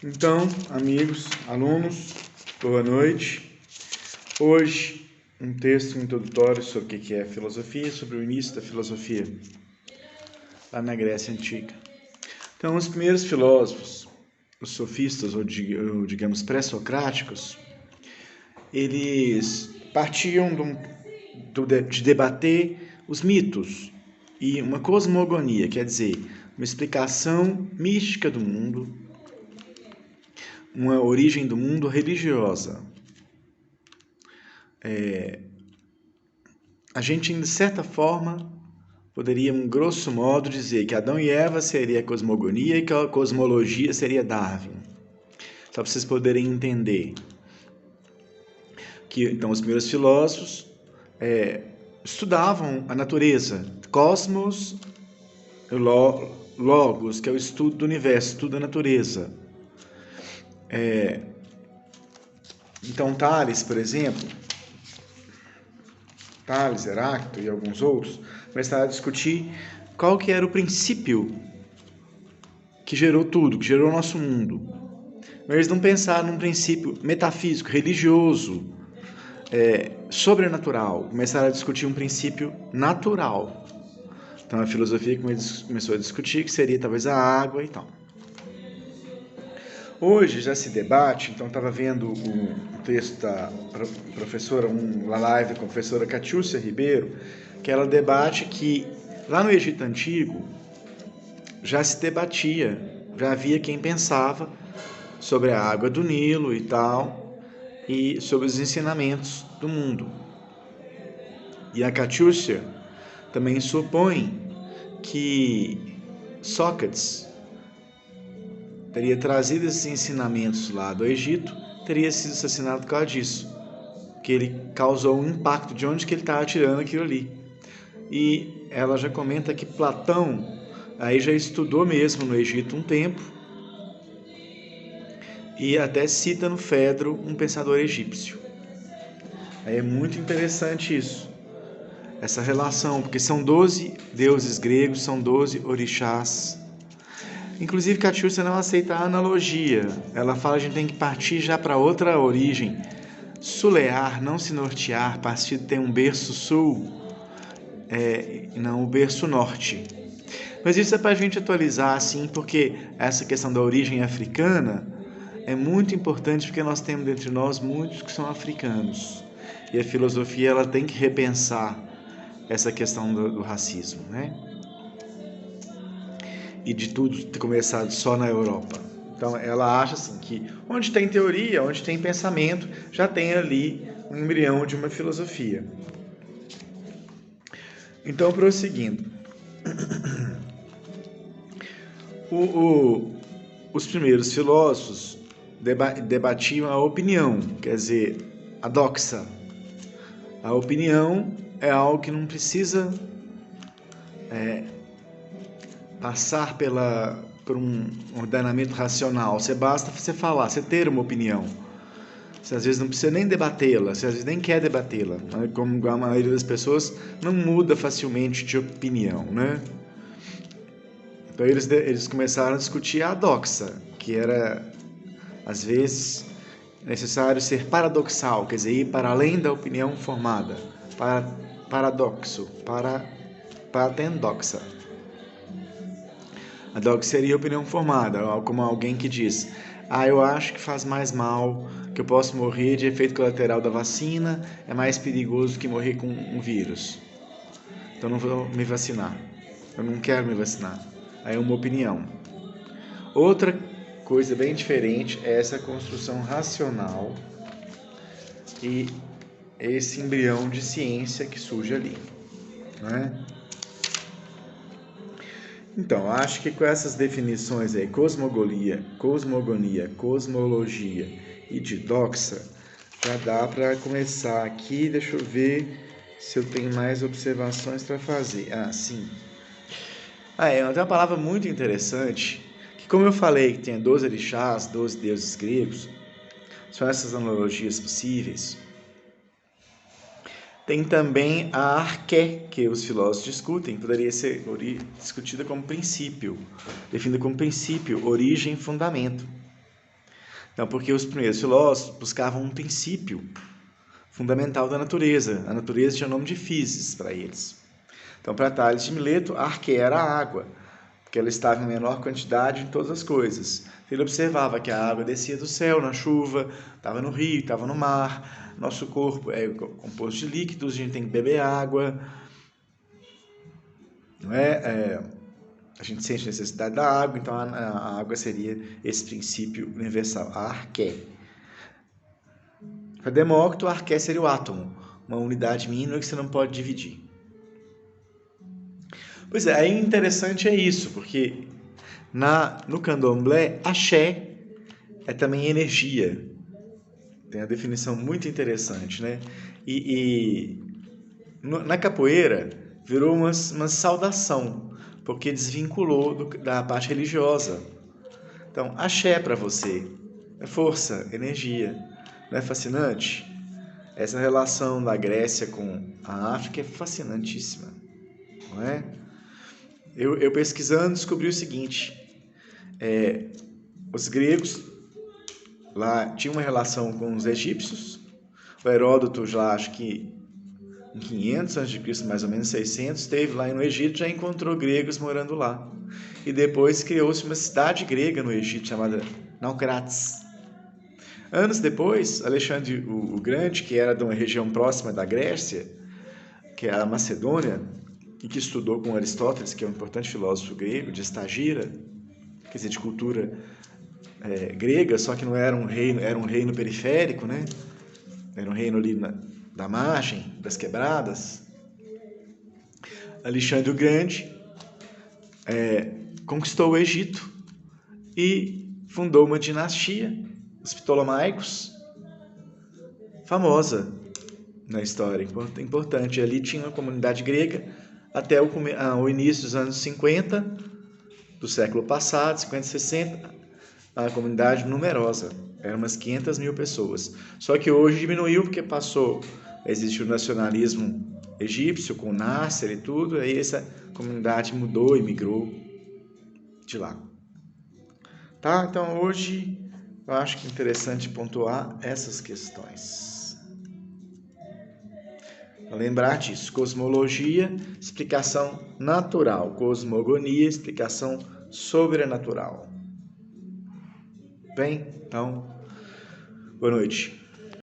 Então, amigos, alunos, boa noite. Hoje, um texto introdutório sobre o que é filosofia, sobre o início da filosofia lá na Grécia Antiga. Então, os primeiros filósofos, os sofistas, ou digamos pré-socráticos, eles partiam de debater os mitos e uma cosmogonia, quer dizer, uma explicação mística do mundo, uma origem do mundo religiosa. A gente, de certa forma, poderia, grosso modo, dizer que Adão e Eva seria a cosmogonia e que a cosmologia seria Darwin. Só para vocês poderem entender. Então, os primeiros filósofos estudavam a natureza, cosmos, logos, que é o estudo do universo, estudo da natureza. Então, Tales, por exemplo, Tales, Heráclito e alguns outros, começaram a discutir qual que era o princípio que gerou tudo, que gerou o nosso mundo. Mas eles não pensaram num princípio metafísico, religioso, sobrenatural. Começaram a discutir um princípio natural. Então, a filosofia começou a discutir que seria talvez a água e tal. Hoje já se debate, então estava vendo um texto da professora, uma live com a professora Catiúcia Ribeiro, que ela debate que lá no Egito Antigo já se debatia, já havia quem pensava sobre a água do Nilo e tal, e sobre os ensinamentos do mundo. E a Catiúcia também supõe que Sócrates teria trazido esses ensinamentos lá do Egito, teria sido assassinado por causa disso, que ele causou um impacto de onde que ele estava tirando aquilo ali. E ela já comenta que Platão aí já estudou mesmo no Egito um tempo, e até cita no Fedro um pensador egípcio. Aí é muito interessante isso, essa relação, porque são 12 deuses gregos, são 12 orixás. Inclusive, Catiúcia não aceita a analogia. Ela fala que a gente tem que partir já para outra origem. Sulear, não se nortear, partir tem um berço sul, não o berço norte. Mas isso é para a gente atualizar, assim, porque essa questão da origem africana é muito importante, porque nós temos entre nós muitos que são africanos. E a filosofia ela tem que repensar essa questão do racismo, né? E de tudo ter começado só na Europa. Então, ela acha assim, que onde tem teoria, onde tem pensamento, já tem ali um embrião de uma filosofia. Então, prosseguindo. Os primeiros filósofos debatiam a opinião, quer dizer, a doxa. A opinião é algo que não precisa passar por um ordenamento racional. Basta você falar, você ter uma opinião. Você às vezes não precisa nem debatê-la, você às vezes nem quer debatê-la. Como a maioria das pessoas não muda facilmente de opinião, né? Então eles começaram a discutir a doxa, que era, às vezes, necessário ser paradoxal, quer dizer, ir para além da opinião formada. Paradoxo, patendoxa. A doxa seria a opinião formada, como alguém que diz: eu acho que faz mais mal, que eu posso morrer de efeito colateral da vacina, é mais perigoso que morrer com um vírus. Então não vou me vacinar, eu não quero me vacinar. Aí é uma opinião. Outra coisa bem diferente é essa construção racional e esse embrião de ciência que surge ali, né? Então, acho que com essas definições aí, cosmogonia, cosmologia e de doxa, já dá para começar aqui. Deixa eu ver se eu tenho mais observações para fazer. Sim. Tem uma palavra muito interessante, que como eu falei que tem 12 orixás, 12 deuses gregos, são essas analogias possíveis. Tem também a arqué, que os filósofos discutem, poderia ser discutida como princípio, definida como princípio, origem e fundamento. Então, porque os primeiros filósofos buscavam um princípio fundamental da natureza. A natureza tinha nome de physis para eles. Então, para Tales de Mileto, a arqué era a água, porque ela estava em menor quantidade em todas as coisas. Ele observava que a água descia do céu, na chuva, estava no rio, estava no mar. Nosso corpo é composto de líquidos, a gente tem que beber água. Não é? A gente sente necessidade da água, então a água seria esse princípio universal, a arqué. Para Demócrito, a arqué seria o átomo, uma unidade mínima que você não pode dividir. Pois é, aí interessante é isso, porque no candomblé, axé é também energia. Tem uma definição muito interessante, né? Na capoeira virou uma saudação, porque desvinculou da parte religiosa. Então, axé para você é força, energia. Não é fascinante? Essa relação da Grécia com a África é fascinantíssima, não é? Eu pesquisando descobri o seguinte: os gregos lá tinham uma relação com os egípcios. O Heródoto, já acho que em 500 a.C., mais ou menos 600, esteve lá no Egito, já encontrou gregos morando lá. E depois criou-se uma cidade grega no Egito chamada Naucratis. Anos depois, Alexandre o Grande, que era de uma região próxima da Grécia, que é a Macedônia, e que estudou com Aristóteles, que é um importante filósofo grego, de Estagira, quer dizer, de cultura grega, só que não era um reino, era um reino periférico, né? Era um reino ali da margem, das quebradas. Alexandre o Grande conquistou o Egito e fundou uma dinastia, os Ptolomaicos, famosa na história, importante. Ali tinha uma comunidade grega até o início dos anos 50 do século passado, 50 e 60, uma comunidade numerosa, eram umas 500 mil pessoas. Só que hoje diminuiu porque passou a existir o nacionalismo egípcio com Nasser e tudo, aí essa comunidade mudou e migrou de lá. Tá? Então hoje eu acho que é interessante pontuar essas questões. Lembrar disso: cosmologia, explicação natural; cosmogonia, explicação sobrenatural. Bem, então, boa noite.